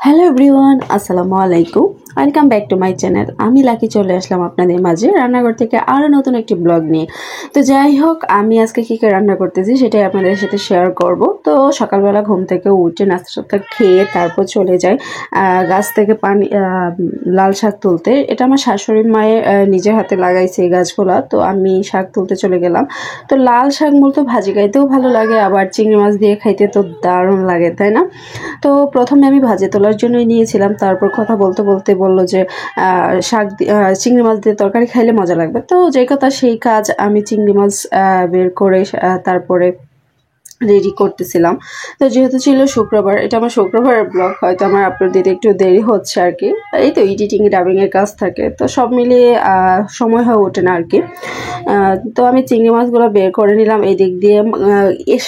Hello everyone, আসসালামু আলাইকুম। Welcome back to my channel. আমি লাকি চলে আসলাম আপনাদের মাঝে রান্নাঘর থেকে আরও নতুন একটি ব্লগ নিয়ে। তো যাই হোক, আমি আজকে কী কী রান্না করতেছি সেটাই আপনাদের সাথে শেয়ার করব। তো সকালবেলা ঘুম থেকে উঠে নাস্তা খেয়ে তারপর চলে যাই গাছ থেকে লাল শাক তুলতে। এটা আমার শাশুড়ি মায়ের নিজের হাতে লাগাইছে এই গাছগুলা। তো আমি শাক তুলতে চলে গেলাম। তো লাল শাক মূলত ভাজি খাইতেও ভালো লাগে, আবার চিংড়ি মাছ দিয়ে খাইতে তো দারুণ লাগে, তাই না? তো প্রথমে আমি ভাজি তোলার জন্যই নিয়েছিলাম, তারপর কথা বলতে বলতে বললো যে চিংড়ি মাছ দিয়ে তরকারি খাইলে মজা লাগবে। তো যে কথা সেই কাজ, আমি চিংড়ি মাছ বের করে তারপরে রেডি করতেছিলাম। তো যেহেতু ছিল শুক্রবার, এটা আমার শুক্রবারের ব্লগ, হয়তো আমার আপলোড দিতে একটু দেরি হচ্ছে আর কি। এই তো এডিটিং ডাবিংয়ের কাজ থাকে, তো সব মিলিয়ে সময় হয়ে ওঠে না আর কি। তো আমি চিংড়ি মাছগুলো বের করে নিলাম। এই দিক দিয়ে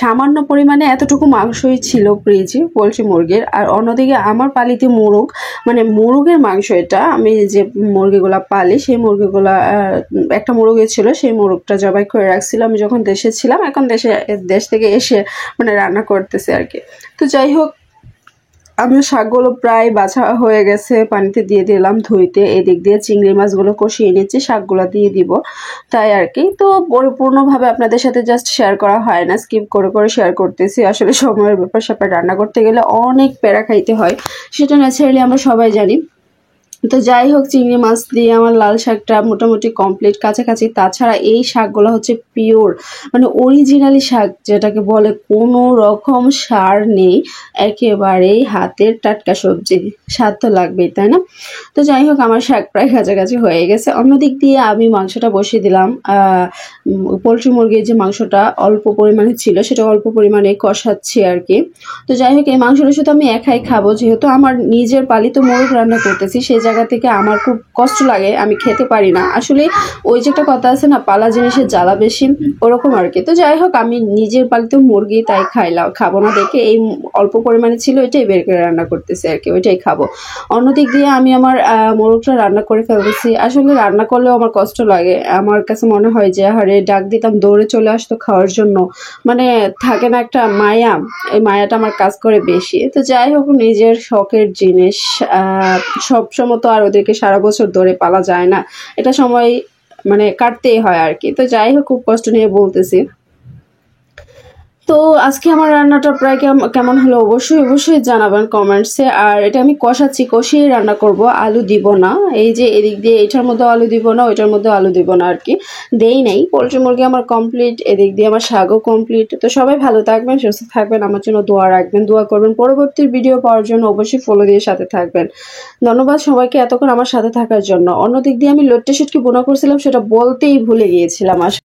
সামান্য পরিমাণে এতটুকু মাংসই ছিল ফ্রিজে, পোলট্রি মুরগির। আর অন্যদিকে আমার পালিতে মোরগ, মানে মোরগের মাংস। এটা আমি যে মুরগিগুলা পালি, সেই মুরগিগুলা একটা মুরগি ছিল, সেই মুরগটা জবাই করে রাখছিল আমি যখন দেশে ছিলাম। এখন দেশ থেকে এসে মানে রান্না করতেছে আর কি। তো যাই হোক, আমি শাকগুলো প্রায় বাছা হয়ে গেছে, পানিতে দিয়ে দিলাম ধুইতে। এদিক দিয়ে চিংড়ি মাছগুলো কষিয়ে নিচ্ছি, শাকগুলো দিয়ে দিব, তাই আর কি। তো পরিপূর্ণভাবে আপনাদের সাথে জাস্ট শেয়ার করা হয় না, স্কিপ করে করে শেয়ার করতেছি। আসলে সময়ের ব্যাপার স্যাপার, রান্না করতে গেলে অনেক প্যারা খাইতে হয়, সেটা ন্যাচারালি আমরা সবাই জানি। তো যাই হোক, চিংড়ি মাছ দিয়ে আমার লাল শাকটা মোটামুটি কমপ্লিট, কাছাকাছি। তাছাড়া এই শাকগুলো হচ্ছে পিওর, মানে অরিজিনালি শাক যেটাকে বলে, কোনো রকম সার নেই, একেবারেই হাতের টাটকা সবজি। স্বাদ তো লাগবেই, তাই না? তো যাই হোক, আমার শাক প্রায় কাছাকাছি হয়ে গেছে। অন্যদিক দিয়ে আমি মাংসটা বসিয়ে দিলাম। পোলট্রি মুরগির যে মাংসটা অল্প পরিমাণে ছিল, সেটা অল্প পরিমাণে কষাচ্ছি আর কি। তো যাই হোক, এই মাংসটা শুধু আমি একাই খাবো, যেহেতু আমার নিজের পালিত মোরগ রান্না করতেছি, সেই জায়গা থেকে আমার খুব কষ্ট লাগে, আমি খেতে পারি না আসলে। ওই যে একটা কথা আছে না, পালা জিনিসের জ্বালা বেশি, ওরকম আর কি। তো যাই হোক, আমি নিজের পালিত মুরগি, তাই খাবো না দেখে এই অল্প পরিমাণে ছিল, এটাই বের করে রান্না করতেছি আর কি, ওইটাই খাবো। অন্যদিক দিয়ে আমি আমার মোরগটা রান্না করে ফেলতেছি। আসলে রান্না করলেও আমার কষ্ট লাগে, আমার কাছে মনে হয় যে আরে ডাক দিতাম দৌড়ে চলে আসতো খাওয়ার জন্য, মানে থাকে না একটা মায়া, এই মায়াটা আমার কাজ করে বেশি। তো যাই হোক, নিজের শখের জিনিস সব সময় তো আর ওদেরকে সারা বছর ধরে পালা যায় না, এটা সময় মানে কাটতেই হয় আর কি। তো যাই হোক, খুব কষ্ট নিয়ে বলতেছি। তো আজকে আমার রান্নাটা প্রায় কেমন হলো অবশ্যই জানাবেন কমেন্টসে। আর এটা আমি কষিয়ে রান্না করব, আলু দিব না। এই যে এদিক দিয়ে এটার মধ্যে আলু দিব না, ওইটার মধ্যে আলু দিব না আর কি, দেই নাই। পোলট্রি মুরগি আমার কমপ্লিট, এদিক দিয়ে আমার শাকও কমপ্লিট। তো সবাই ভালো থাকবেন, সুস্থ থাকবেন, আমার জন্য দোয়া রাখবেন, দোয়া করবেন। পরবর্তী ভিডিও পাওয়ার জন্য অবশ্যই ফলো দিয়ে সাথে থাকবেন। ধন্যবাদ সবাইকে এতক্ষণ আমার সাথে থাকার জন্য। অন্যদিক দিয়ে আমি লট্টে শুটকি বোনা করছিলাম, সেটা বলতেই ভুলে গিয়েছিলাম।